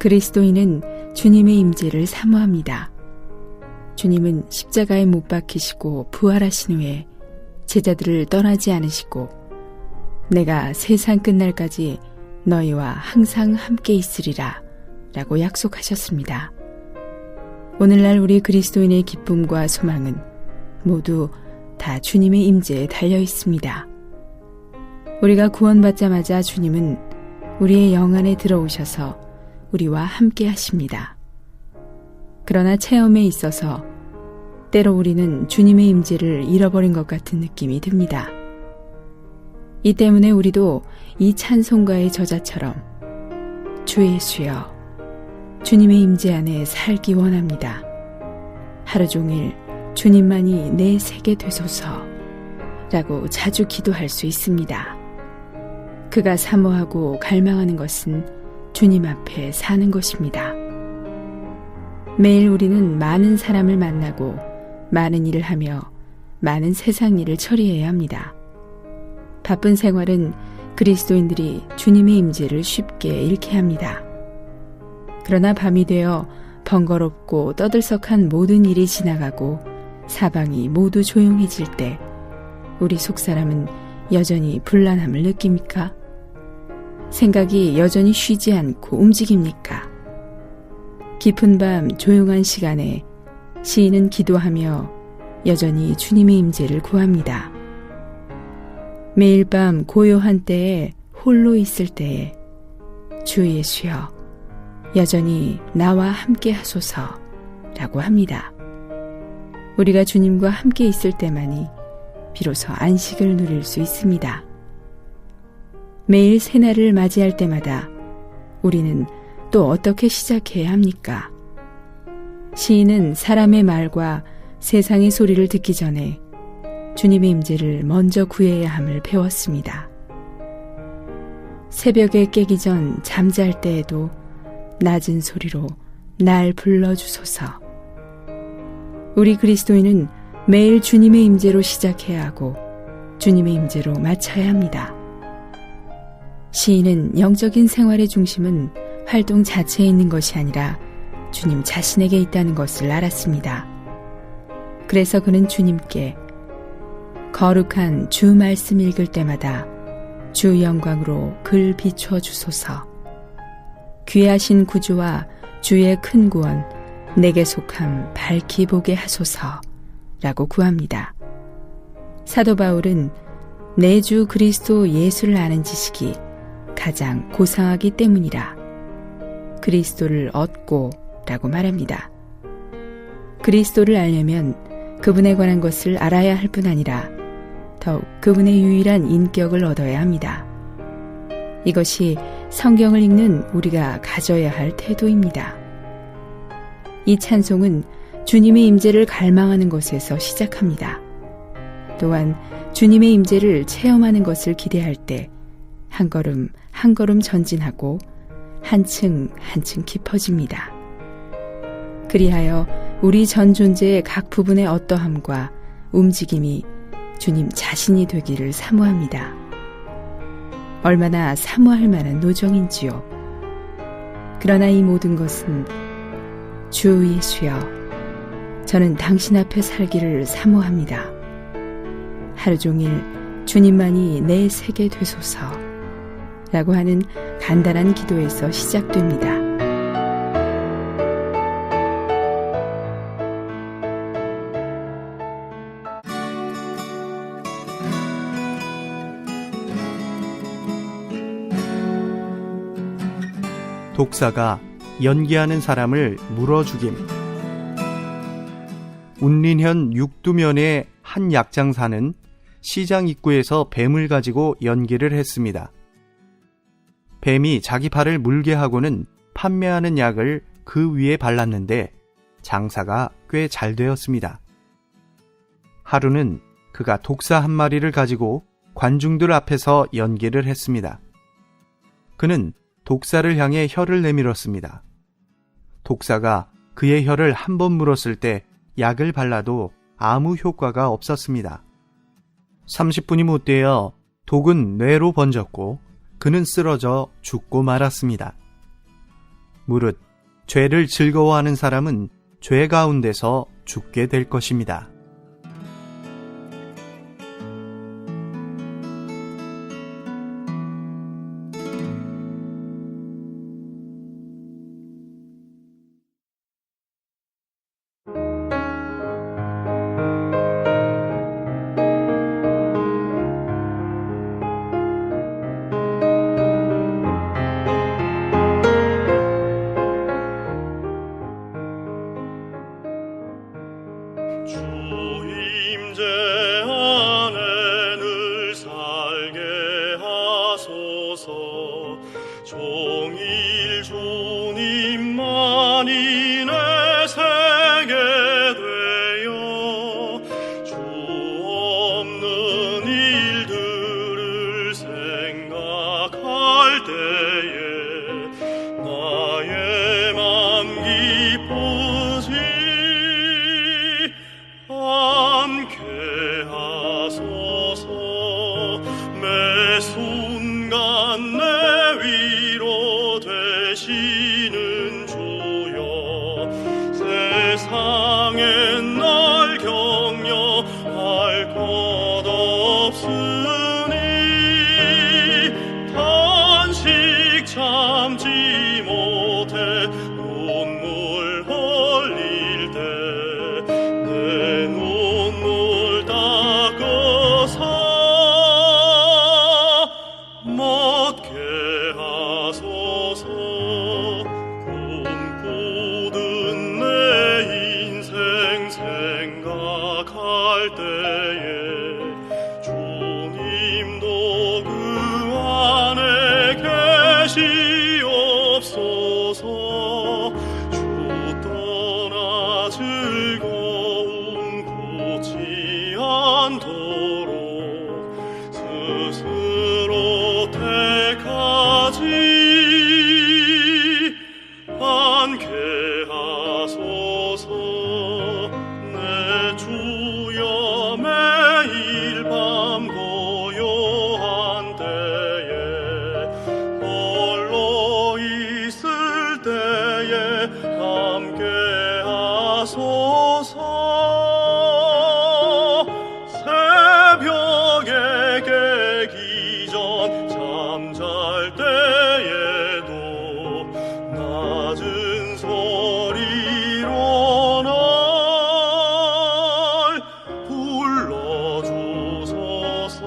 그리스도인은 주님의 임재를 사모합니다. 주님은 십자가에 못 박히시고 부활하신 후에 제자들을 떠나지 않으시고 내가 세상 끝날까지 너희와 항상 함께 있으리라 라고 약속하셨습니다. 오늘날 우리 그리스도인의 기쁨과 소망은 모두 다 주님의 임재에 달려 있습니다. 우리가 구원받자마자 주님은 우리의 영 안에 들어오셔서 우리와 함께 하십니다. 그러나 체험에 있어서 때로 우리는 주님의 임재를 잃어버린 것 같은 느낌이 듭니다. 이 때문에 우리도 이 찬송가의 저자처럼 주 예수여 주님의 임재 안에 살기 원합니다. 하루 종일 주님만이 내 세계 되소서 라고 자주 기도할 수 있습니다. 그가 사모하고 갈망하는 것은 주님 앞에 사는 것입니다. 매일 우리는 많은 사람을 만나고 많은 일을 하며 많은 세상 일을 처리해야 합니다. 바쁜 생활은 그리스도인들이 주님의 임재를 쉽게 잃게 합니다. 그러나 밤이 되어 번거롭고 떠들썩한 모든 일이 지나가고 사방이 모두 조용해질 때 우리 속사람은 여전히 불안함을 느낍니까? 생각이 여전히 쉬지 않고 움직입니까? 깊은 밤 조용한 시간에 시인은 기도하며 여전히 주님의 임재를 구합니다. 매일 밤 고요한 때에 홀로 있을 때에 주 예수여 여전히 나와 함께 하소서 라고 합니다. 우리가 주님과 함께 있을 때만이 비로소 안식을 누릴 수 있습니다. 매일 새날을 맞이할 때마다 우리는 또 어떻게 시작해야 합니까? 시인은 사람의 말과 세상의 소리를 듣기 전에 주님의 임재를 먼저 구해야 함을 배웠습니다. 새벽에 깨기 전 잠잘 때에도 낮은 소리로 날 불러주소서. 우리 그리스도인은 매일 주님의 임재로 시작해야 하고 주님의 임재로 마쳐야 합니다. 시인은 영적인 생활의 중심은 활동 자체에 있는 것이 아니라 주님 자신에게 있다는 것을 알았습니다. 그래서 그는 주님께 거룩한 주 말씀 읽을 때마다 주 영광으로 글 비춰 주소서. 귀하신 구주와 주의 큰 구원 내게 속함 밝히 보게 하소서 라고 구합니다. 사도 바울은 내 주 그리스도 예수를 아는 지식이 가장 고상하기 때문이라 그리스도를 얻고 라고 말합니다. 그리스도를 알려면 그분에 관한 것을 알아야 할 뿐 아니라 더욱 그분의 유일한 인격을 얻어야 합니다. 이것이 성경을 읽는 우리가 가져야 할 태도입니다. 이 찬송은 주님의 임재를 갈망하는 것에서 시작합니다. 또한 주님의 임재를 체험하는 것을 기대할 때 한 걸음 한 걸음 전진하고 한층 한층 깊어집니다. 그리하여 우리 전 존재의 각 부분의 어떠함과 움직임이 주님 자신이 되기를 사모합니다. 얼마나 사모할 만한 노정인지요. 그러나 이 모든 것은 주 예수여, 저는 당신 앞에 살기를 사모합니다. 하루 종일 주님만이 내 세계 되소서 라고 하는 간단한 기도에서 시작됩니다. 독사가 연기하는 사람을 물어 죽임. 운린현 육두면의 한 약장사는 시장 입구에서 뱀을 가지고 연기를 했습니다. 뱀이 자기 발을 물게 하고는 판매하는 약을 그 위에 발랐는데 장사가 꽤 잘 되었습니다. 하루는 그가 독사 한 마리를 가지고 관중들 앞에서 연기를 했습니다. 그는 독사를 향해 혀를 내밀었습니다. 독사가 그의 혀를 한 번 물었을 때 약을 발라도 아무 효과가 없었습니다. 30분이 못 되어 독은 뇌로 번졌고 그는 쓰러져 죽고 말았습니다. 무릇 죄를 즐거워하는 사람은 죄 가운데서 죽게 될 것입니다. 주 임재 안에 늘 살게 하소서. 종일 주님만이 내 새게 되어 주 없는 일들을 생각할 때에 나의 맘 기쁘지 않게 하소서. 매 순간 내 위로 되시는 주여, 세상엔 날 격려할 것 없으니 단식 참지 못해 눈물 흘릴 때 내 눈물 닦아서 멎게 하소서. 꿈꾸던 내 인생 생각할 때에 주님도 그 안에 계시옵소서. 주 떠나 즐거움 굳지 않도록 스스로 택하지 않게 하소서. 내 주여, 매일 밤 고요한 때에 홀로 있을 때에 함께 하소서. 새벽에 깨기 전 잠잘 때에도 낮은 소리로 날 불러주소서.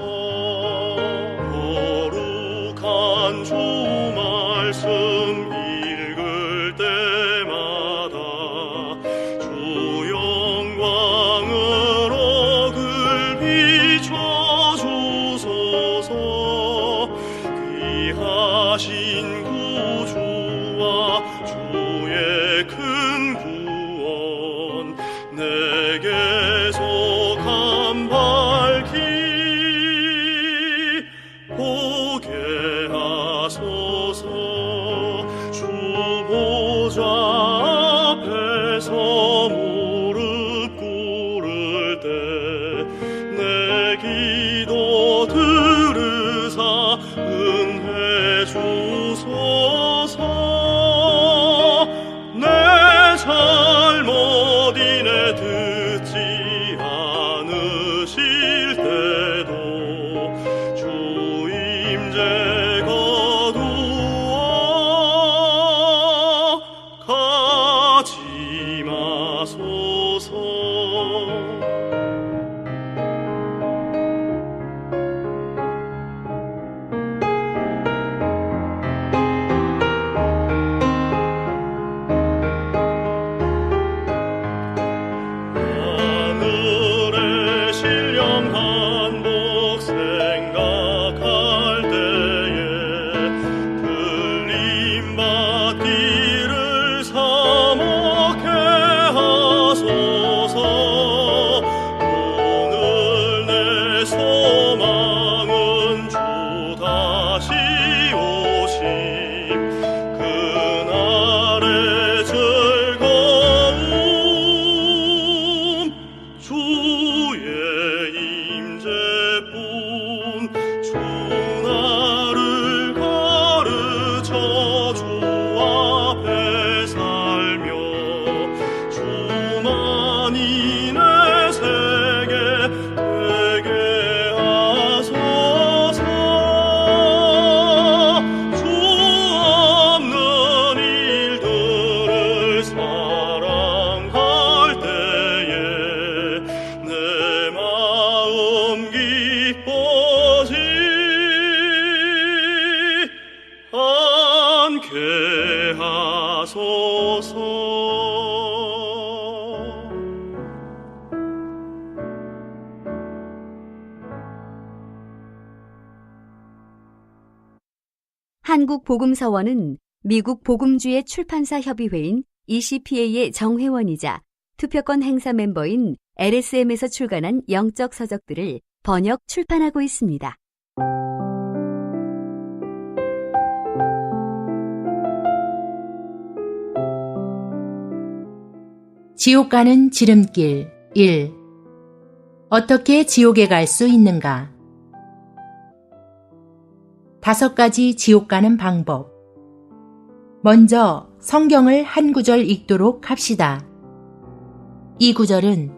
거룩한 주 말씀 읽을 때마다 주 영광으로 글 비춰주소서. 귀하신 구주와 주의 큰 구원 내게서 감발히 보게 하소서. 주 보좌 앞에서 무릎 꿇을 때 내 기도 들으사 은혜 주소서. 내 잘못 인해 듣지 않으실 때도 주 임재 거두어 가지 마소서. 한국복음서원은 미국 복음주의 출판사 협의회인 ECPA의 정회원이자 투표권 행사 멤버인 LSM에서 출간한 영적 서적들을 번역 출판하고 있습니다. 지옥 가는 지름길 1. 어떻게 지옥에 갈 수 있는가? 5가지 지옥 가는 방법. 먼저 성경을 한 구절 읽도록 합시다. 이 구절은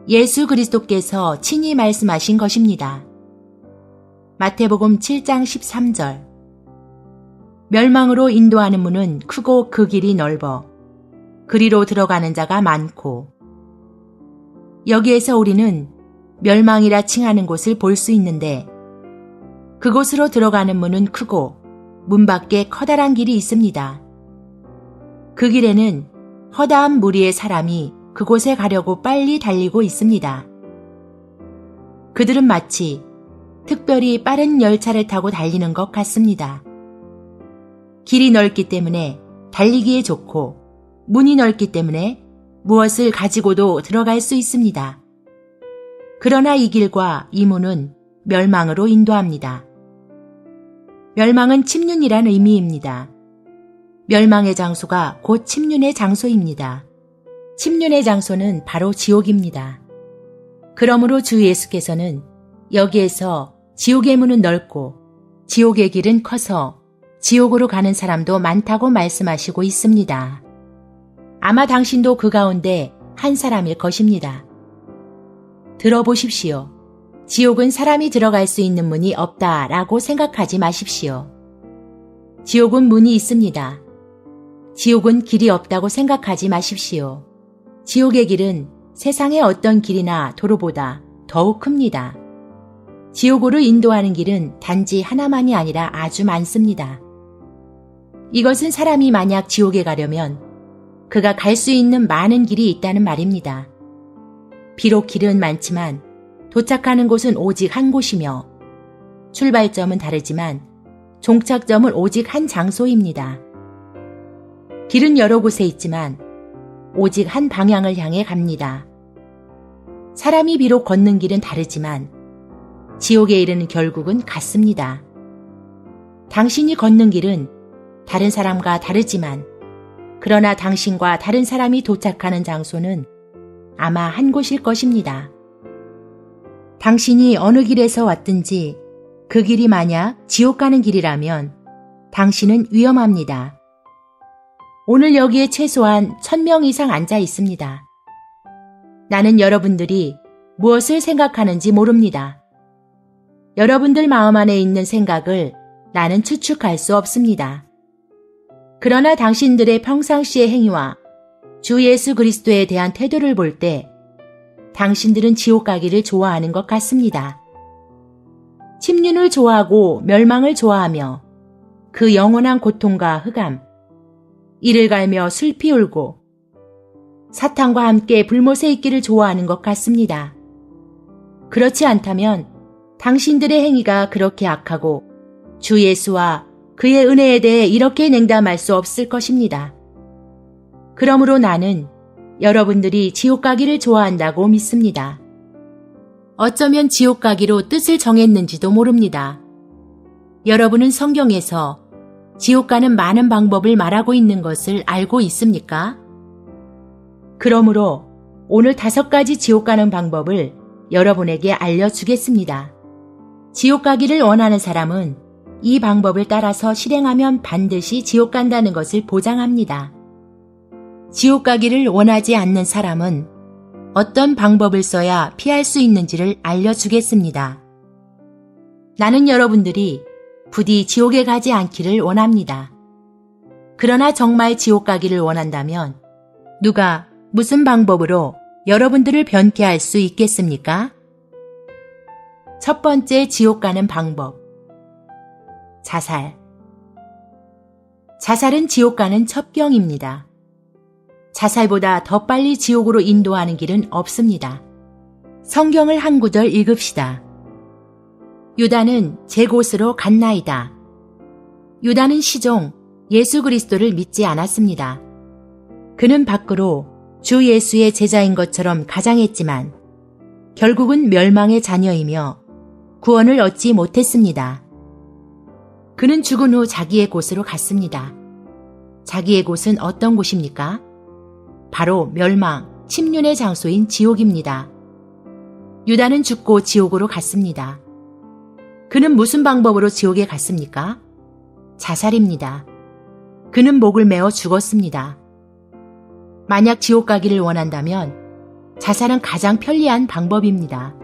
예수 그리스도께서 친히 말씀하신 것입니다. 마태복음 7장 13절. 멸망으로 인도하는 문은 크고 그 길이 넓어 그리로 들어가는 자가 많고. 여기에서 우리는 멸망이라 칭하는 곳을 볼 수 있는데 그곳으로 들어가는 문은 크고 문 밖에 커다란 길이 있습니다. 그 길에는 허다한 무리의 사람이 그곳에 가려고 빨리 달리고 있습니다. 그들은 마치 특별히 빠른 열차를 타고 달리는 것 같습니다. 길이 넓기 때문에 달리기에 좋고 문이 넓기 때문에 무엇을 가지고도 들어갈 수 있습니다. 그러나 이 길과 이 문은 멸망으로 인도합니다. 멸망은 침륜이란 의미입니다. 멸망의 장소가 곧 침륜의 장소입니다. 침륜의 장소는 바로 지옥입니다. 그러므로 주 예수께서는 여기에서 지옥의 문은 넓고 지옥의 길은 커서 지옥으로 가는 사람도 많다고 말씀하시고 있습니다. 아마 당신도 그 가운데 한 사람일 것입니다. 들어보십시오. 지옥은 사람이 들어갈 수 있는 문이 없다라고 생각하지 마십시오. 지옥은 문이 있습니다. 지옥은 길이 없다고 생각하지 마십시오. 지옥의 길은 세상의 어떤 길이나 도로보다 더욱 큽니다. 지옥으로 인도하는 길은 단지 하나만이 아니라 아주 많습니다. 이것은 사람이 만약 지옥에 가려면 그가 갈 수 있는 많은 길이 있다는 말입니다. 비록 길은 많지만 도착하는 곳은 오직 한 곳이며 출발점은 다르지만 종착점은 오직 한 장소입니다. 길은 여러 곳에 있지만 오직 한 방향을 향해 갑니다. 사람이 비록 걷는 길은 다르지만 지옥에 이르는 결국은 같습니다. 당신이 걷는 길은 다른 사람과 다르지만 그러나 당신과 다른 사람이 도착하는 장소는 아마 한 곳일 것입니다. 당신이 어느 길에서 왔든지 그 길이 만약 지옥 가는 길이라면 당신은 위험합니다. 오늘 여기에 최소한 1000명 이상 앉아 있습니다. 나는 여러분들이 무엇을 생각하는지 모릅니다. 여러분들 마음 안에 있는 생각을 나는 추측할 수 없습니다. 그러나 당신들의 평상시의 행위와 주 예수 그리스도에 대한 태도를 볼 때 당신들은 지옥 가기를 좋아하는 것 같습니다. 침륜을 좋아하고 멸망을 좋아하며 그 영원한 고통과 흑암, 이를 갈며 슬피 울고 사탄과 함께 불못에 있기를 좋아하는 것 같습니다. 그렇지 않다면 당신들의 행위가 그렇게 악하고 주 예수와 그의 은혜에 대해 이렇게 냉담할 수 없을 것입니다. 그러므로 나는 여러분들이 지옥 가기를 좋아한다고 믿습니다. 어쩌면 지옥 가기로 뜻을 정했는지도 모릅니다. 여러분은 성경에서 지옥 가는 많은 방법을 말하고 있는 것을 알고 있습니까? 그러므로 오늘 5가지 지옥 가는 방법을 여러분에게 알려주겠습니다. 지옥 가기를 원하는 사람은 이 방법을 따라서 실행하면 반드시 지옥 간다는 것을 보장합니다. 지옥 가기를 원하지 않는 사람은 어떤 방법을 써야 피할 수 있는지를 알려주겠습니다. 나는 여러분들이 부디 지옥에 가지 않기를 원합니다. 그러나 정말 지옥 가기를 원한다면 누가 무슨 방법으로 여러분들을 변케 할 수 있겠습니까? 첫 번째 지옥 가는 방법. 자살. 자살은 지옥 가는 첩경입니다. 자살보다 더 빨리 지옥으로 인도하는 길은 없습니다. 성경을 한 구절 읽읍시다. 유다는 제 곳으로 갔나이다. 유다는 시종 예수 그리스도를 믿지 않았습니다. 그는 밖으로 주 예수의 제자인 것처럼 가장했지만 결국은 멸망의 자녀이며 구원을 얻지 못했습니다. 그는 죽은 후 자기의 곳으로 갔습니다. 자기의 곳은 어떤 곳입니까? 바로 멸망, 침륜의 장소인 지옥입니다. 유다는 죽고 지옥으로 갔습니다. 그는 무슨 방법으로 지옥에 갔습니까? 자살입니다. 그는 목을 메어 죽었습니다. 만약 지옥 가기를 원한다면 자살은 가장 편리한 방법입니다.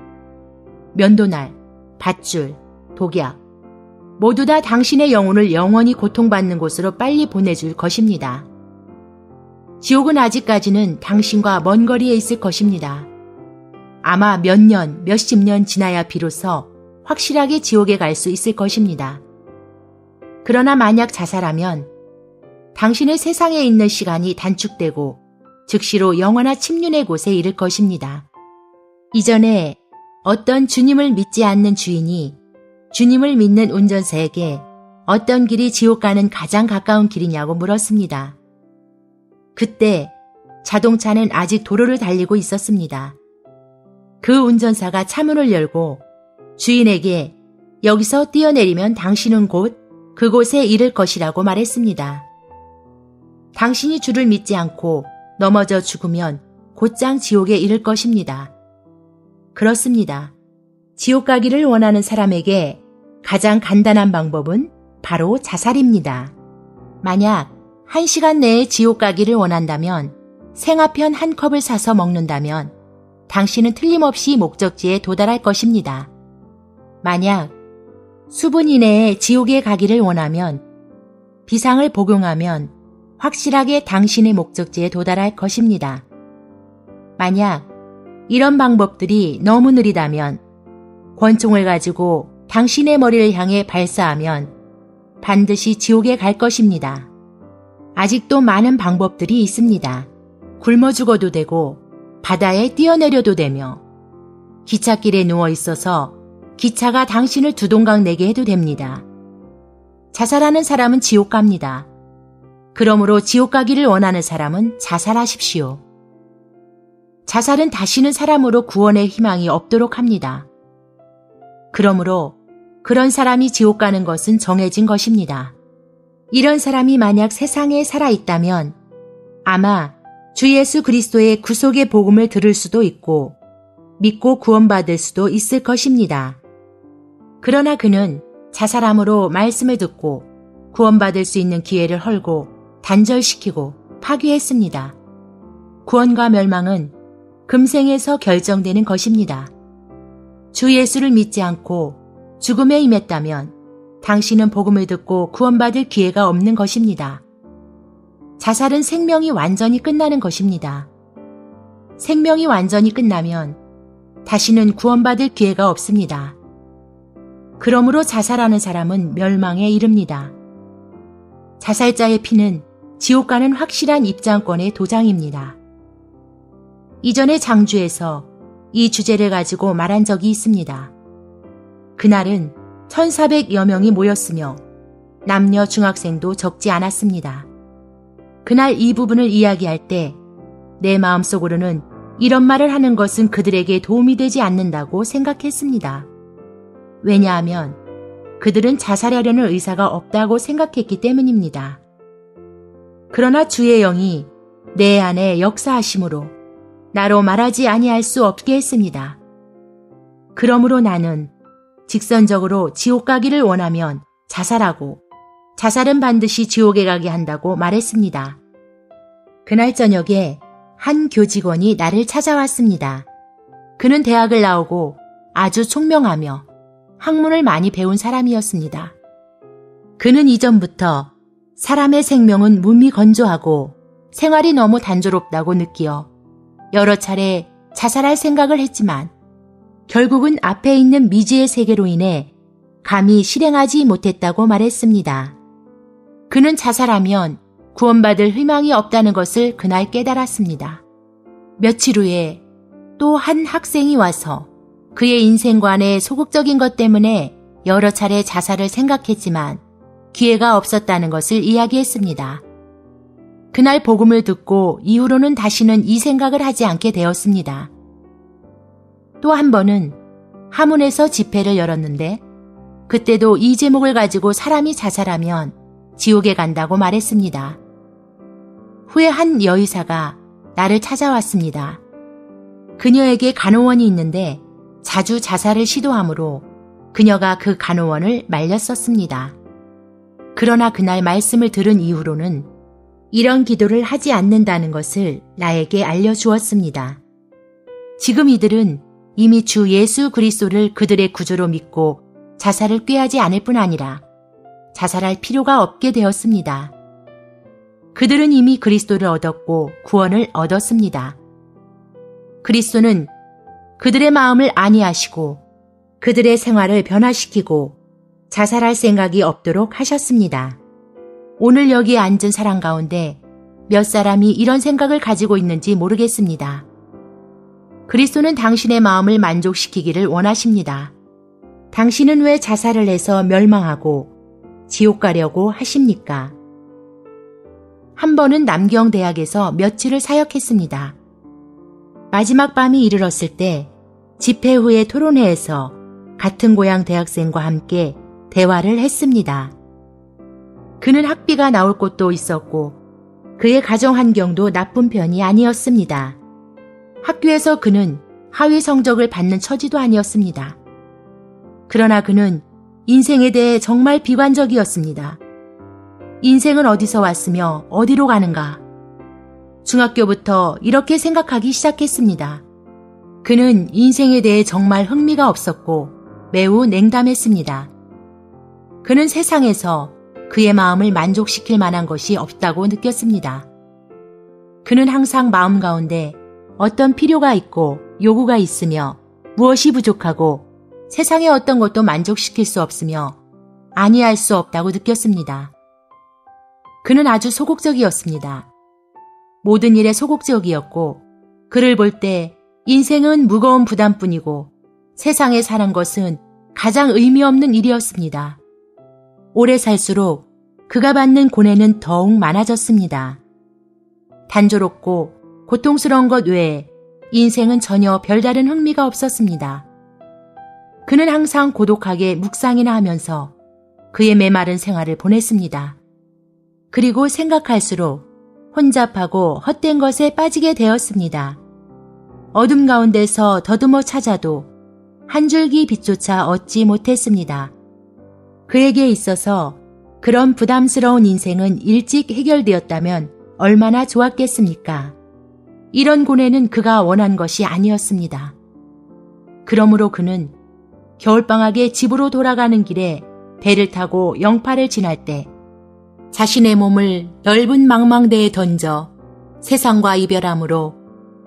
면도날, 밧줄, 독약, 모두 다 당신의 영혼을 영원히 고통받는 곳으로 빨리 보내줄 것입니다. 지옥은 아직까지는 당신과 먼 거리에 있을 것입니다. 아마 몇 년, 몇십 년 지나야 비로소 확실하게 지옥에 갈 수 있을 것입니다. 그러나 만약 자살하면 당신의 세상에 있는 시간이 단축되고 즉시로 영원한 침륜의 곳에 이를 것입니다. 이전에 어떤 주님을 믿지 않는 주인이 주님을 믿는 운전사에게 어떤 길이 지옥 가는 가장 가까운 길이냐고 물었습니다. 그때 자동차는 아직 도로를 달리고 있었습니다. 그 운전사가 차문을 열고 주인에게 여기서 뛰어내리면 당신은 곧 그곳에 이를 것이라고 말했습니다. 당신이 주를 믿지 않고 넘어져 죽으면 곧장 지옥에 이를 것입니다. 그렇습니다. 지옥 가기를 원하는 사람에게 가장 간단한 방법은 바로 자살입니다. 만약 1시간 내에 지옥 가기를 원한다면 생화편 한 컵을 사서 먹는다면 당신은 틀림없이 목적지에 도달할 것입니다. 만약 수분 이내에 지옥에 가기를 원하면 비상을 복용하면 확실하게 당신의 목적지에 도달할 것입니다. 만약 이런 방법들이 너무 느리다면 권총을 가지고 당신의 머리를 향해 발사하면 반드시 지옥에 갈 것입니다. 아직도 많은 방법들이 있습니다. 굶어 죽어도 되고 바다에 뛰어내려도 되며 기찻길에 누워 있어서 기차가 당신을 두동강 내게 해도 됩니다. 자살하는 사람은 지옥 갑니다. 그러므로 지옥 가기를 원하는 사람은 자살하십시오. 자살은 다시는 사람으로 구원의 희망이 없도록 합니다. 그러므로 그런 사람이 지옥 가는 것은 정해진 것입니다. 이런 사람이 만약 세상에 살아있다면 아마 주 예수 그리스도의 구속의 복음을 들을 수도 있고 믿고 구원받을 수도 있을 것입니다. 그러나 그는 자살함으로 말씀을 듣고 구원받을 수 있는 기회를 헐고 단절시키고 파괴했습니다. 구원과 멸망은 금생에서 결정되는 것입니다. 주 예수를 믿지 않고 죽음에 임했다면 당신은 복음을 듣고 구원받을 기회가 없는 것입니다. 자살은 생명이 완전히 끝나는 것입니다. 생명이 완전히 끝나면 다시는 구원받을 기회가 없습니다. 그러므로 자살하는 사람은 멸망에 이릅니다. 자살자의 피는 지옥 가는 확실한 입장권의 도장입니다. 이전에 장주에서 이 주제를 가지고 말한 적이 있습니다. 그날은 1,400여 명이 모였으며 남녀 중학생도 적지 않았습니다. 그날 이 부분을 이야기할 때 내 마음속으로는 이런 말을 하는 것은 그들에게 도움이 되지 않는다고 생각했습니다. 왜냐하면 그들은 자살하려는 의사가 없다고 생각했기 때문입니다. 그러나 주의 영이 내 안에 역사하심으로 나로 말하지 아니할 수 없게 했습니다. 그러므로 나는 직선적으로 지옥 가기를 원하면 자살하고 자살은 반드시 지옥에 가게 한다고 말했습니다. 그날 저녁에 한 교직원이 나를 찾아왔습니다. 그는 대학을 나오고 아주 총명하며 학문을 많이 배운 사람이었습니다. 그는 이전부터 사람의 생명은 몸이 건조하고 생활이 너무 단조롭다고 느끼어 여러 차례 자살할 생각을 했지만 결국은 앞에 있는 미지의 세계로 인해 감히 실행하지 못했다고 말했습니다. 그는 자살하면 구원받을 희망이 없다는 것을 그날 깨달았습니다. 며칠 후에 또 한 학생이 와서 그의 인생관의 소극적인 것 때문에 여러 차례 자살을 생각했지만 기회가 없었다는 것을 이야기했습니다. 그날 복음을 듣고 이후로는 다시는 이 생각을 하지 않게 되었습니다. 또 한 번은 하문에서 집회를 열었는데 그때도 이 제목을 가지고 사람이 자살하면 지옥에 간다고 말했습니다. 후에 한 여의사가 나를 찾아왔습니다. 그녀에게 간호원이 있는데 자주 자살을 시도하므로 그녀가 그 간호원을 말렸었습니다. 그러나 그날 말씀을 들은 이후로는 이런 기도를 하지 않는다는 것을 나에게 알려주었습니다. 지금 이들은 이미 주 예수 그리스도를 그들의 구주로 믿고 자살을 꾀하지 않을 뿐 아니라 자살할 필요가 없게 되었습니다. 그들은 이미 그리스도를 얻었고 구원을 얻었습니다. 그리스도는 그들의 마음을 안위하시고 그들의 생활을 변화시키고 자살할 생각이 없도록 하셨습니다. 오늘 여기 앉은 사람 가운데 몇 사람이 이런 생각을 가지고 있는지 모르겠습니다. 그리스도는 당신의 마음을 만족시키기를 원하십니다. 당신은 왜 자살을 해서 멸망하고 지옥 가려고 하십니까? 한 번은 남경대학에서 며칠을 사역했습니다. 마지막 밤이 이르렀을 때 집회 후의 토론회에서 같은 고향 대학생과 함께 대화를 했습니다. 그는 학비가 나올 곳도 있었고 그의 가정 환경도 나쁜 편이 아니었습니다. 학교에서 그는 하위 성적을 받는 처지도 아니었습니다. 그러나 그는 인생에 대해 정말 비관적이었습니다. 인생은 어디서 왔으며 어디로 가는가? 중학교부터 이렇게 생각하기 시작했습니다. 그는 인생에 대해 정말 흥미가 없었고 매우 냉담했습니다. 그는 세상에서 그의 마음을 만족시킬 만한 것이 없다고 느꼈습니다. 그는 항상 마음 가운데 어떤 필요가 있고 요구가 있으며 무엇이 부족하고 세상의 어떤 것도 만족시킬 수 없으며 아니할 수 없다고 느꼈습니다. 그는 아주 소극적이었습니다. 모든 일에 소극적이었고 그를 볼 때 인생은 무거운 부담뿐이고 세상에 사는 것은 가장 의미 없는 일이었습니다. 오래 살수록 그가 받는 고뇌는 더욱 많아졌습니다. 단조롭고 고통스러운 것 외에 인생은 전혀 별다른 흥미가 없었습니다. 그는 항상 고독하게 묵상이나 하면서 그의 메마른 생활을 보냈습니다. 그리고 생각할수록 혼잡하고 헛된 것에 빠지게 되었습니다. 어둠 가운데서 더듬어 찾아도 한 줄기 빛조차 얻지 못했습니다. 그에게 있어서 그런 부담스러운 인생은 일찍 해결되었다면 얼마나 좋았겠습니까? 이런 고뇌는 그가 원한 것이 아니었습니다. 그러므로 그는 겨울방학에 집으로 돌아가는 길에 배를 타고 영파를 지날 때 자신의 몸을 넓은 망망대에 던져 세상과 이별함으로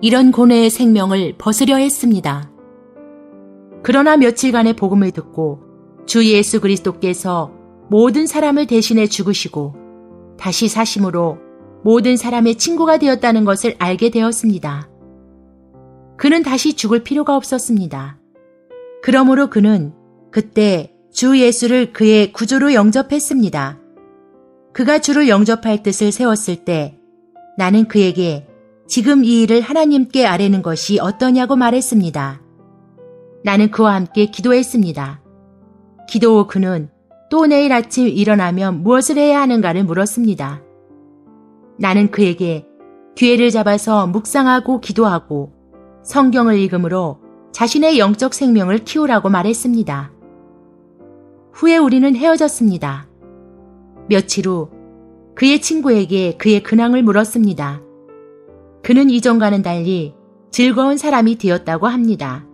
이런 고뇌의 생명을 벗으려 했습니다. 그러나 며칠간의 복음을 듣고 주 예수 그리스도께서 모든 사람을 대신해 죽으시고 다시 사심으로 모든 사람의 친구가 되었다는 것을 알게 되었습니다. 그는 다시 죽을 필요가 없었습니다. 그러므로 그는 그때 주 예수를 그의 구주로 영접했습니다. 그가 주를 영접할 뜻을 세웠을 때 나는 그에게 지금 이 일을 하나님께 아뢰는 것이 어떠냐고 말했습니다. 나는 그와 함께 기도했습니다. 기도 후 그는 또 내일 아침 일어나면 무엇을 해야 하는가를 물었습니다. 나는 그에게 기회를 잡아서 묵상하고 기도하고 성경을 읽음으로 자신의 영적 생명을 키우라고 말했습니다. 후에 우리는 헤어졌습니다. 며칠 후 그의 친구에게 그의 근황을 물었습니다. 그는 이전과는 달리 즐거운 사람이 되었다고 합니다.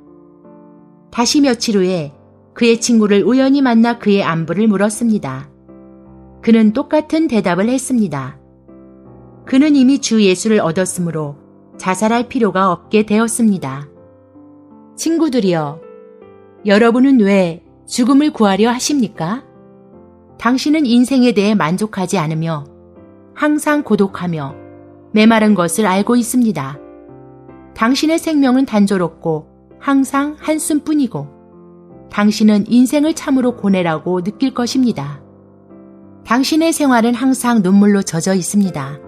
다시 며칠 후에 그의 친구를 우연히 만나 그의 안부를 물었습니다. 그는 똑같은 대답을 했습니다. 그는 이미 주 예수를 얻었으므로 자살할 필요가 없게 되었습니다. 친구들이여, 여러분은 왜 죽음을 구하려 하십니까? 당신은 인생에 대해 만족하지 않으며 항상 고독하며 메마른 것을 알고 있습니다. 당신의 생명은 단조롭고 항상 한숨뿐이고 당신은 인생을 참으로 고뇌라고 느낄 것입니다. 당신의 생활은 항상 눈물로 젖어 있습니다.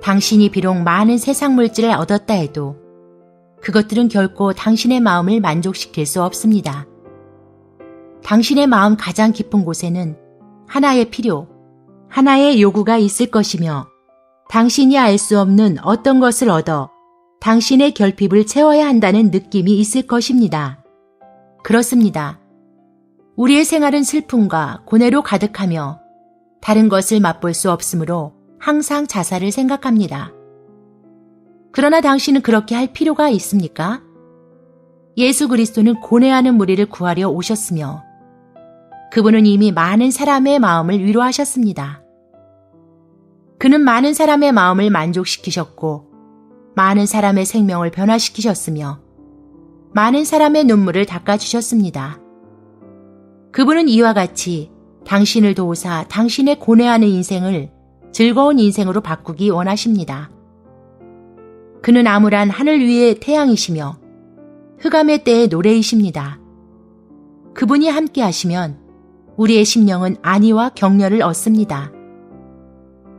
당신이 비록 많은 세상 물질을 얻었다 해도 그것들은 결코 당신의 마음을 만족시킬 수 없습니다. 당신의 마음 가장 깊은 곳에는 하나의 필요, 하나의 요구가 있을 것이며 당신이 알 수 없는 어떤 것을 얻어 당신의 결핍을 채워야 한다는 느낌이 있을 것입니다. 그렇습니다. 우리의 생활은 슬픔과 고뇌로 가득하며 다른 것을 맛볼 수 없으므로 항상 자살을 생각합니다. 그러나 당신은 그렇게 할 필요가 있습니까? 예수 그리스도는 고뇌하는 무리를 구하려 오셨으며 그분은 이미 많은 사람의 마음을 위로하셨습니다. 그는 많은 사람의 마음을 만족시키셨고 많은 사람의 생명을 변화시키셨으며 많은 사람의 눈물을 닦아주셨습니다. 그분은 이와 같이 당신을 도우사 당신의 고뇌하는 인생을 즐거운 인생으로 바꾸기 원하십니다. 그는 암울한 하늘 위의 태양이시며 흑암의 때의 노래이십니다. 그분이 함께 하시면 우리의 심령은 안위와 격려를 얻습니다.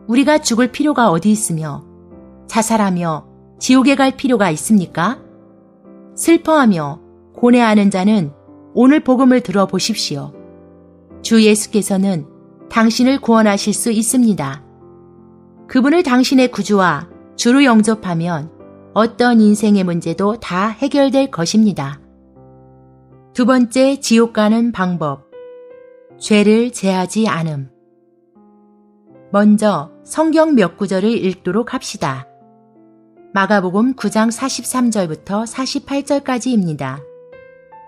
우리가 죽을 필요가 어디 있으며 자살하며 지옥에 갈 필요가 있습니까? 슬퍼하며 고뇌하는 자는 오늘 복음을 들어보십시오. 주 예수께서는 당신을 구원하실 수 있습니다. 그분을 당신의 구주와 주로 영접하면 어떤 인생의 문제도 다 해결될 것입니다. 두 번째, 지옥 가는 방법. 죄를 제하지 않음. 먼저 성경 몇 구절을 읽도록 합시다. 마가복음 9장 43절부터 48절까지입니다.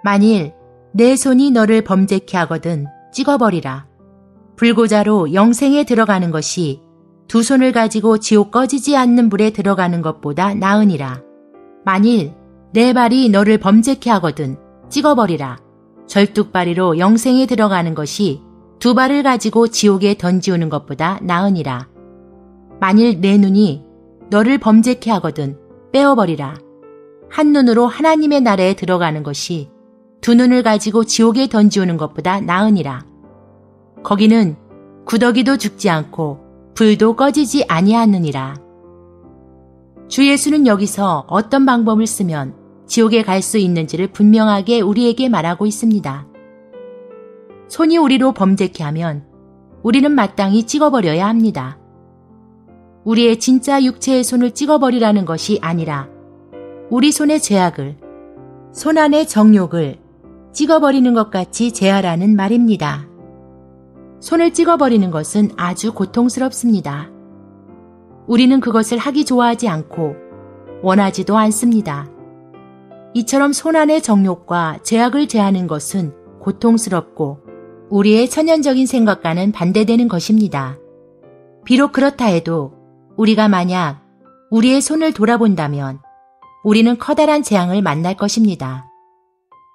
만일 내 손이 너를 범죄케 하거든 찍어버리라. 불고자로 영생에 들어가는 것이 두 손을 가지고 지옥 꺼지지 않는 불에 들어가는 것보다 나으니라. 만일 내 발이 너를 범죄케 하거든 찍어버리라. 절뚝발이로 영생에 들어가는 것이 두 발을 가지고 지옥에 던지우는 것보다 나으니라. 만일 내 눈이 너를 범죄케 하거든 빼어버리라. 한 눈으로 하나님의 나라에 들어가는 것이 두 눈을 가지고 지옥에 던지우는 것보다 나으니라. 거기는 구더기도 죽지 않고 불도 꺼지지 아니하느니라. 주 예수는 여기서 어떤 방법을 쓰면 지옥에 갈 수 있는지를 분명하게 우리에게 말하고 있습니다. 손이 우리로 범죄케 하면 우리는 마땅히 찍어버려야 합니다. 우리의 진짜 육체의 손을 찍어버리라는 것이 아니라 우리 손의 죄악을, 손 안의 정욕을 찍어버리는 것 같이 제하라는 말입니다. 손을 찍어버리는 것은 아주 고통스럽습니다. 우리는 그것을 하기 좋아하지 않고 원하지도 않습니다. 이처럼 손 안의 정욕과 죄악을 제하는 것은 고통스럽고 우리의 천연적인 생각과는 반대되는 것입니다. 비록 그렇다 해도 우리가 만약 우리의 손을 돌아본다면 우리는 커다란 재앙을 만날 것입니다.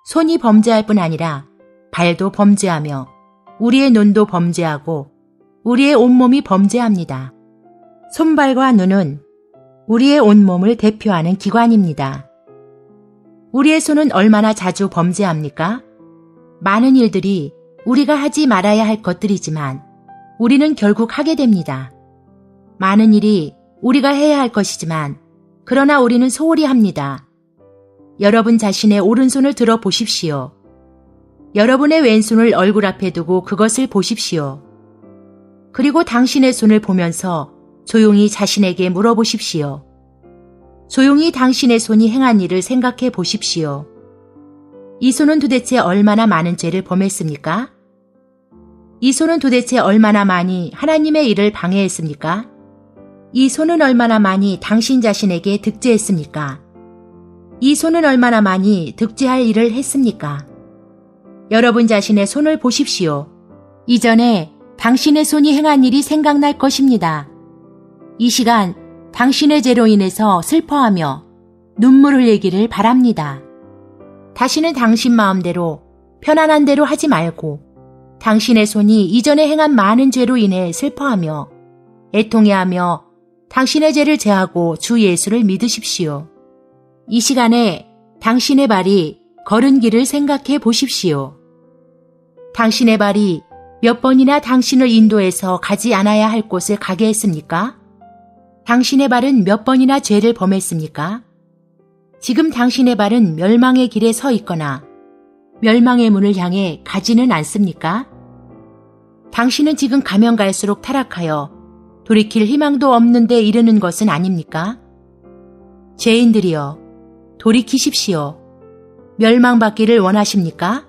손이 범죄할 뿐 아니라 발도 범죄하며 우리의 눈도 범죄하고 우리의 온몸이 범죄합니다. 손발과 눈은 우리의 온몸을 대표하는 기관입니다. 우리의 손은 얼마나 자주 범죄합니까? 많은 일들이 우리가 하지 말아야 할 것들이지만 우리는 결국 하게 됩니다. 많은 일이 우리가 해야 할 것이지만 그러나 우리는 소홀히 합니다. 여러분 자신의 오른손을 들어 보십시오. 여러분의 왼손을 얼굴 앞에 두고 그것을 보십시오. 그리고 당신의 손을 보면서 조용히 자신에게 물어보십시오. 조용히 당신의 손이 행한 일을 생각해 보십시오. 이 손은 도대체 얼마나 많은 죄를 범했습니까? 이 손은 도대체 얼마나 많이 하나님의 일을 방해했습니까? 이 손은 얼마나 많이 당신 자신에게 득죄했습니까? 이 손은 얼마나 많이 득죄할 일을 했습니까? 여러분 자신의 손을 보십시오. 이전에 당신의 손이 행한 일이 생각날 것입니다. 이 시간 당신의 죄로 인해서 슬퍼하며 눈물 흘리기를 바랍니다. 다시는 당신 마음대로 편안한 대로 하지 말고 당신의 손이 이전에 행한 많은 죄로 인해 슬퍼하며 애통해하며 당신의 죄를 제하고 주 예수를 믿으십시오. 이 시간에 당신의 발이 걸은 길을 생각해 보십시오. 당신의 발이 몇 번이나 당신을 인도해서 가지 않아야 할 곳을 가게 했습니까? 당신의 발은 몇 번이나 죄를 범했습니까? 지금 당신의 발은 멸망의 길에 서 있거나 멸망의 문을 향해 가지는 않습니까? 당신은 지금 가면 갈수록 타락하여 돌이킬 희망도 없는 데 이르는 것은 아닙니까? 죄인들이여, 돌이키십시오. 멸망받기를 원하십니까?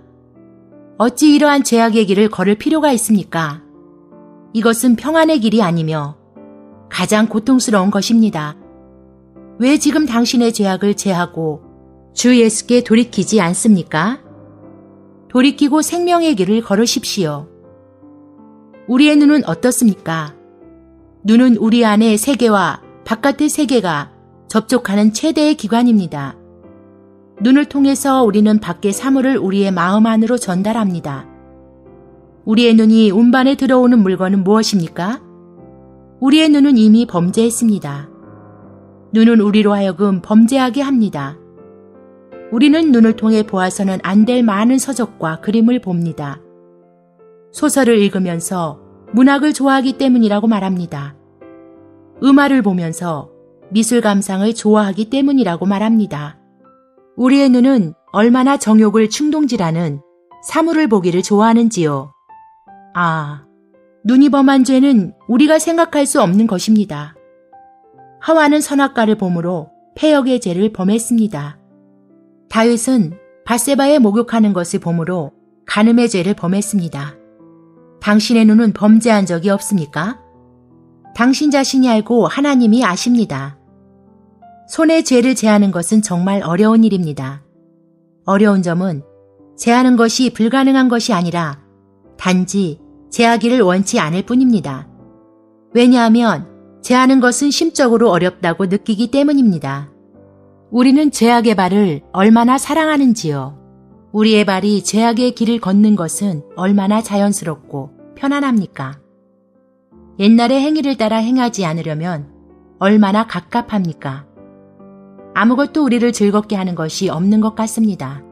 어찌 이러한 죄악의 길을 걸을 필요가 있습니까? 이것은 평안의 길이 아니며 가장 고통스러운 것입니다. 왜 지금 당신의 죄악을 제하고 주 예수께 돌이키지 않습니까? 돌이키고 생명의 길을 걸으십시오. 우리의 눈은 어떻습니까? 눈은 우리 안의 세계와 바깥의 세계가 접촉하는 최대의 기관입니다. 눈을 통해서 우리는 밖의 사물을 우리의 마음 안으로 전달합니다. 우리의 눈이 운반에 들어오는 물건은 무엇입니까? 우리의 눈은 이미 범죄했습니다. 눈은 우리로 하여금 범죄하게 합니다. 우리는 눈을 통해 보아서는 안 될 많은 서적과 그림을 봅니다. 소설을 읽으면서 문학을 좋아하기 때문이라고 말합니다. 음악을 보면서 미술 감상을 좋아하기 때문이라고 말합니다. 우리의 눈은 얼마나 정욕을 충동질하는 사물을 보기를 좋아하는지요. 아, 눈이 범한 죄는 우리가 생각할 수 없는 것입니다. 하와는 선악과를 봄으로 패역의 죄를 범했습니다. 다윗은 밧세바에 목욕하는 것을 봄으로 간음의 죄를 범했습니다. 당신의 눈은 범죄한 적이 없습니까? 당신 자신이 알고 하나님이 아십니다. 손의 죄를 제하는 것은 정말 어려운 일입니다. 어려운 점은 제하는 것이 불가능한 것이 아니라 단지 제하기를 원치 않을 뿐입니다. 왜냐하면 제하는 것은 심적으로 어렵다고 느끼기 때문입니다. 우리는 죄악의 발을 얼마나 사랑하는지요. 우리의 발이 죄악의 길을 걷는 것은 얼마나 자연스럽고 편안합니까? 옛날의 행위를 따라 행하지 않으려면 얼마나 갑갑합니까? 아무것도 우리를 즐겁게 하는 것이 없는 것 같습니다.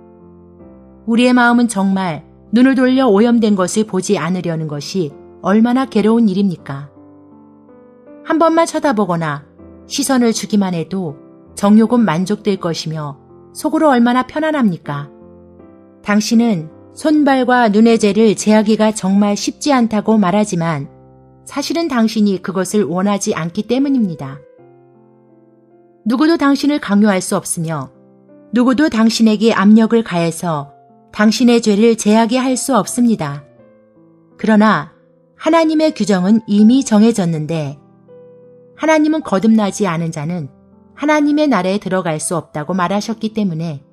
우리의 마음은 정말 눈을 돌려 오염된 것을 보지 않으려는 것이 얼마나 괴로운 일입니까? 한 번만 쳐다보거나 시선을 주기만 해도 정욕은 만족될 것이며 속으로 얼마나 편안합니까? 당신은 손발과 눈의 죄를 제하기가 정말 쉽지 않다고 말하지만 사실은 당신이 그것을 원하지 않기 때문입니다. 누구도 당신을 강요할 수 없으며 누구도 당신에게 압력을 가해서 당신의 죄를 제하게 할 수 없습니다. 그러나 하나님의 규정은 이미 정해졌는데 하나님은 거듭나지 않은 자는 하나님의 나라에 들어갈 수 없다고 말하셨기 때문에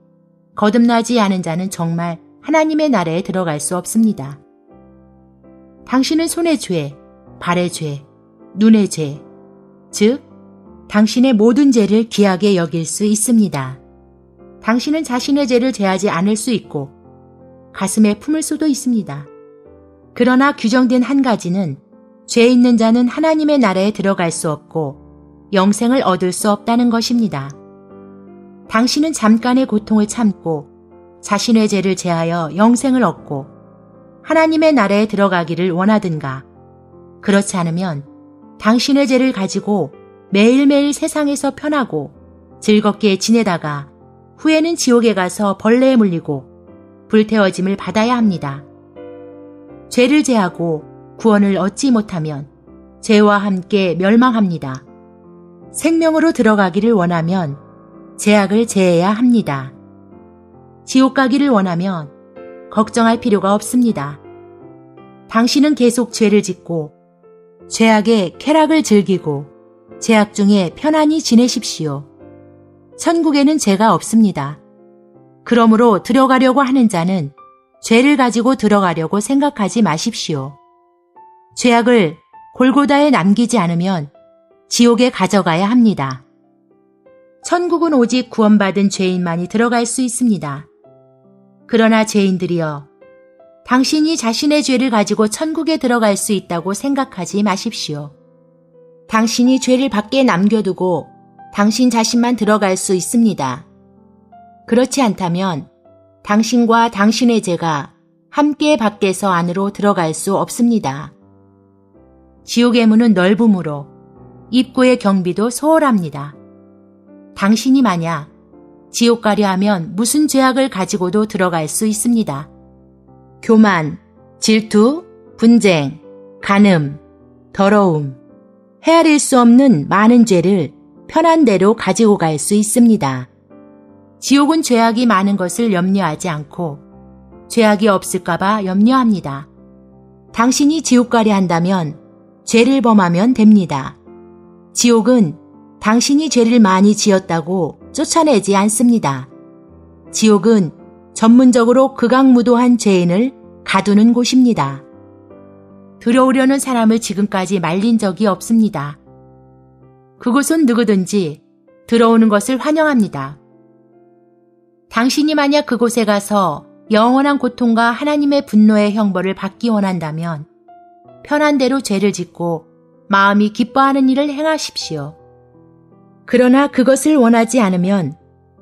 거듭나지 않은 자는 정말 하나님의 나라에 들어갈 수 없습니다. 당신은 손의 죄, 발의 죄, 눈의 죄, 즉 당신의 모든 죄를 귀하게 여길 수 있습니다. 당신은 자신의 죄를 제하지 않을 수 있고 가슴에 품을 수도 있습니다. 그러나 규정된 한 가지는 죄 있는 자는 하나님의 나라에 들어갈 수 없고 영생을 얻을 수 없다는 것입니다. 당신은 잠깐의 고통을 참고 자신의 죄를 제하여 영생을 얻고 하나님의 나라에 들어가기를 원하든가 그렇지 않으면 당신의 죄를 가지고 매일매일 세상에서 편하고 즐겁게 지내다가 후에는 지옥에 가서 벌레에 물리고 불태워짐을 받아야 합니다. 죄를 제하고 구원을 얻지 못하면 죄와 함께 멸망합니다. 생명으로 들어가기를 원하면 죄악을 제해야 합니다. 지옥 가기를 원하면 걱정할 필요가 없습니다. 당신은 계속 죄를 짓고 죄악의 쾌락을 즐기고 죄악 중에 편안히 지내십시오. 천국에는 죄가 없습니다. 그러므로 들어가려고 하는 자는 죄를 가지고 들어가려고 생각하지 마십시오. 죄악을 골고다에 남기지 않으면 지옥에 가져가야 합니다. 천국은 오직 구원받은 죄인만이 들어갈 수 있습니다. 그러나 죄인들이여, 당신이 자신의 죄를 가지고 천국에 들어갈 수 있다고 생각하지 마십시오. 당신이 죄를 밖에 남겨두고 당신 자신만 들어갈 수 있습니다. 그렇지 않다면 당신과 당신의 죄가 함께 밖에서 안으로 들어갈 수 없습니다. 지옥의 문은 넓으므로 입구의 경비도 소홀합니다. 당신이 만약 지옥 가려 하면 무슨 죄악을 가지고도 들어갈 수 있습니다. 교만, 질투, 분쟁, 간음, 더러움, 헤아릴 수 없는 많은 죄를 편한 대로 가지고 갈 수 있습니다. 지옥은 죄악이 많은 것을 염려하지 않고 죄악이 없을까봐 염려합니다. 당신이 지옥 가려 한다면 죄를 범하면 됩니다. 지옥은 당신이 죄를 많이 지었다고 쫓아내지 않습니다. 지옥은 전문적으로 극악무도한 죄인을 가두는 곳입니다. 들어오려는 사람을 지금까지 말린 적이 없습니다. 그곳은 누구든지 들어오는 것을 환영합니다. 당신이 만약 그곳에 가서 영원한 고통과 하나님의 분노의 형벌을 받기 원한다면 편한 대로 죄를 짓고 마음이 기뻐하는 일을 행하십시오. 그러나 그것을 원하지 않으면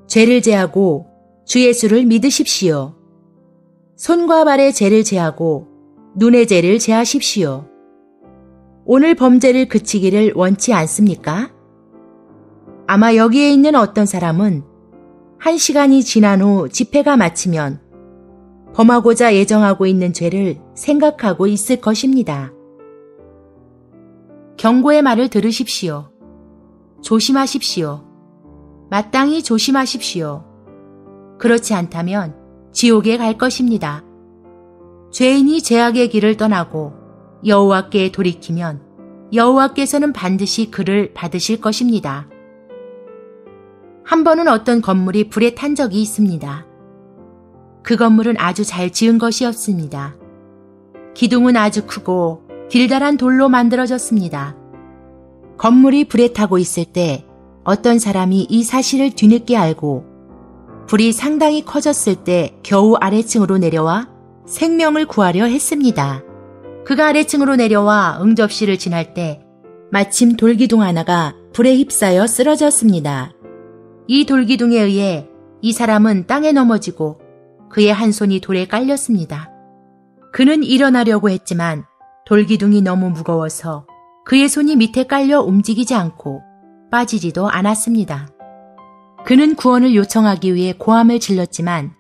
죄를 제하고 주 예수를 믿으십시오. 손과 발의 죄를 제하고 눈의 죄를 제하십시오. 오늘 범죄를 그치기를 원치 않습니까? 아마 여기에 있는 어떤 사람은 1시간이 지난 후 집회가 마치면 범하고자 예정하고 있는 죄를 생각하고 있을 것입니다. 경고의 말을 들으십시오. 조심하십시오. 마땅히 조심하십시오. 그렇지 않다면 지옥에 갈 것입니다. 죄인이 죄악의 길을 떠나고 여호와께 돌이키면 여호와께서는 반드시 그를 받으실 것입니다. 한 번은 어떤 건물이 불에 탄 적이 있습니다. 그 건물은 아주 잘 지은 것이었습니다. 기둥은 아주 크고 길다란 돌로 만들어졌습니다. 건물이 불에 타고 있을 때 어떤 사람이 이 사실을 뒤늦게 알고 불이 상당히 커졌을 때 겨우 아래층으로 내려와 생명을 구하려 했습니다. 그가 아래층으로 내려와 응접실을 지날 때 마침 돌기둥 하나가 불에 휩싸여 쓰러졌습니다. 이 돌기둥에 의해 이 사람은 땅에 넘어지고 그의 한 손이 돌에 깔렸습니다. 그는 일어나려고 했지만 돌기둥이 너무 무거워서 그의 손이 밑에 깔려 움직이지 않고 빠지지도 않았습니다. 그는 구원을 요청하기 위해 고함을 질렀지만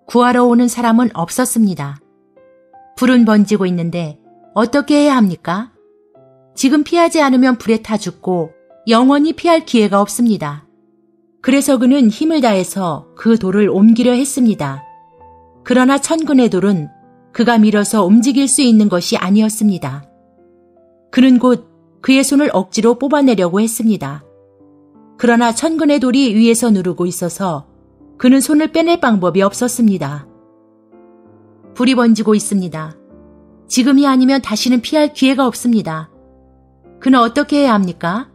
구하러 오는 사람은 없었습니다. 불은 번지고 있는데 어떻게 해야 합니까? 지금 피하지 않으면 불에 타 죽고 영원히 피할 기회가 없습니다. 그래서 그는 힘을 다해서 그 돌을 옮기려 했습니다. 그러나 천근의 돌은 그가 밀어서 움직일 수 있는 것이 아니었습니다. 그는 곧 그의 손을 억지로 뽑아내려고 했습니다. 그러나 천근의 돌이 위에서 누르고 있어서 그는 손을 빼낼 방법이 없었습니다. 불이 번지고 있습니다. 지금이 아니면 다시는 피할 기회가 없습니다. 그는 어떻게 해야 합니까?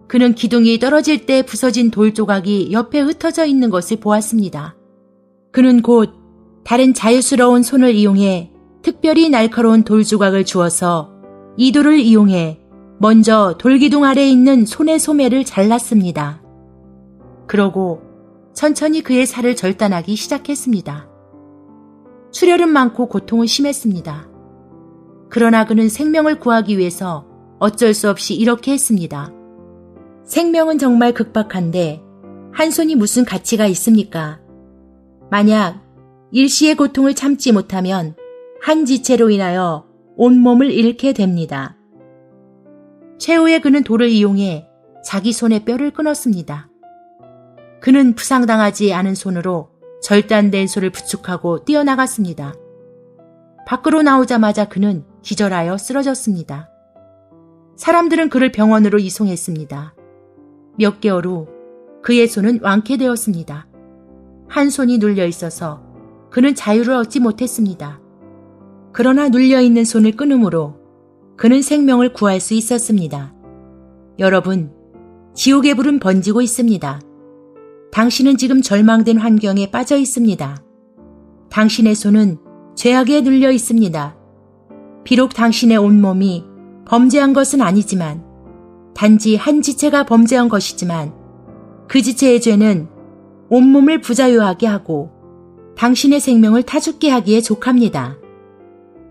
그는 기둥이 떨어질 때 부서진 돌 조각이 옆에 흩어져 있는 것을 보았습니다. 그는 곧 다른 자유스러운 손을 이용해 특별히 날카로운 돌 조각을 주어서 이 돌을 이용해 먼저 돌기둥 아래에 있는 손의 소매를 잘랐습니다. 그러고 천천히 그의 살을 절단하기 시작했습니다. 출혈은 많고 고통은 심했습니다. 그러나 그는 생명을 구하기 위해서 어쩔 수 없이 이렇게 했습니다. 생명은 정말 급박한데 한 손이 무슨 가치가 있습니까? 만약 일시의 고통을 참지 못하면 한 지체로 인하여 온몸을 잃게 됩니다. 최후에 그는 돌을 이용해 자기 손의 뼈를 끊었습니다. 그는 부상당하지 않은 손으로 절단된 손을 부축하고 뛰어나갔습니다. 밖으로 나오자마자 그는 기절하여 쓰러졌습니다. 사람들은 그를 병원으로 이송했습니다. 몇 개월 후 그의 손은 완쾌되었습니다. 한 손이 눌려 있어서 그는 자유를 얻지 못했습니다. 그러나 눌려있는 손을 끊음으로 그는 생명을 구할 수 있었습니다. 여러분, 지옥의 불은 번지고 있습니다. 당신은 지금 절망된 환경에 빠져 있습니다. 당신의 손은 죄악에 눌려 있습니다. 비록 당신의 온몸이 범죄한 것은 아니지만 단지 한 지체가 범죄한 것이지만 그 지체의 죄는 온몸을 부자유하게 하고 당신의 생명을 타죽게 하기에 족합니다.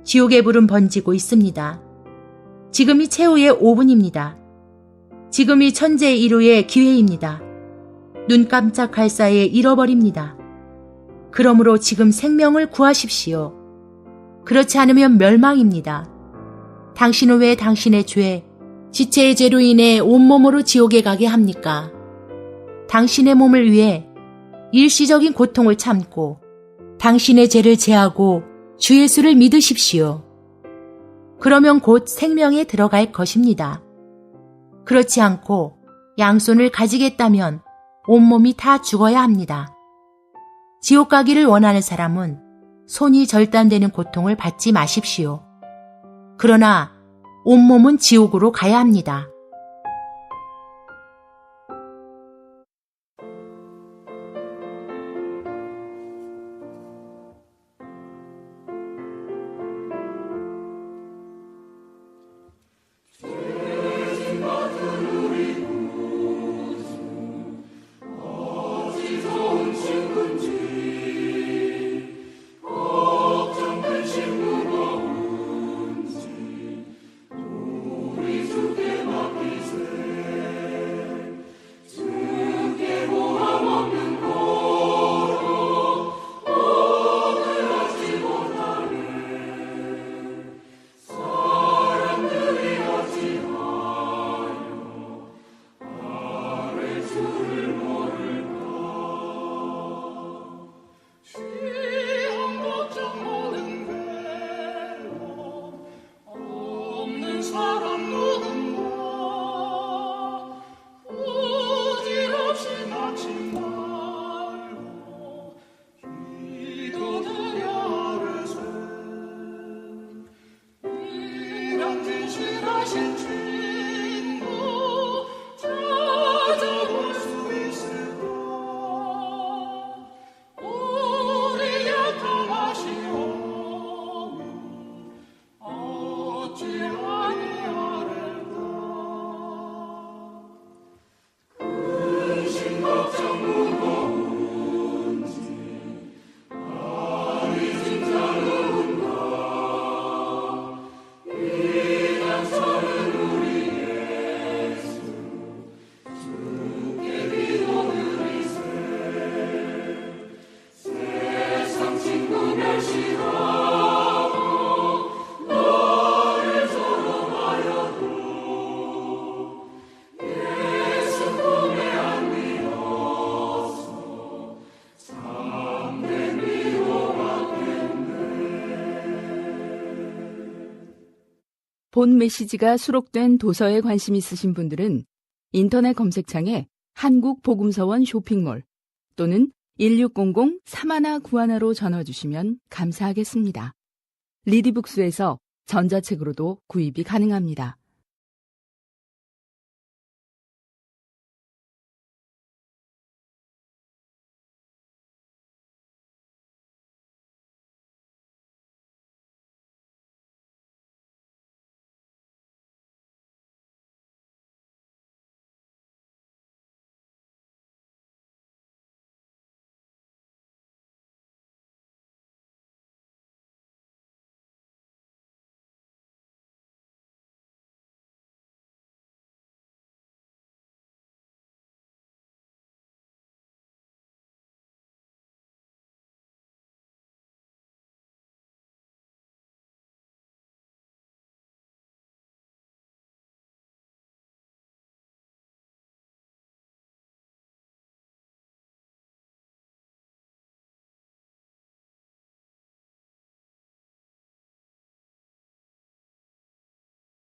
지옥의 불은 번지고 있습니다. 지금이 최후의 5분입니다. 지금이 천재 1호의 기회입니다. 눈 깜짝할 사이에 잃어버립니다. 그러므로 지금 생명을 구하십시오. 그렇지 않으면 멸망입니다. 당신은 왜 당신의 죄, 지체의 죄로 인해 온몸으로 지옥에 가게 합니까? 당신의 몸을 위해 일시적인 고통을 참고 당신의 죄를 제하고 주 예수를 믿으십시오. 그러면 곧 생명에 들어갈 것입니다. 그렇지 않고 양손을 가지겠다면 온몸이 다 죽어야 합니다. 지옥 가기를 원하는 사람은 손이 절단되는 고통을 받지 마십시오. 그러나 온몸은 지옥으로 가야 합니다. 본 메시지가 수록된 도서에 관심 있으신 분들은 인터넷 검색창에 한국복음서원 쇼핑몰 또는 1600-3191로 전화 주시면 감사하겠습니다. 리디북스에서 전자책으로도 구입이 가능합니다.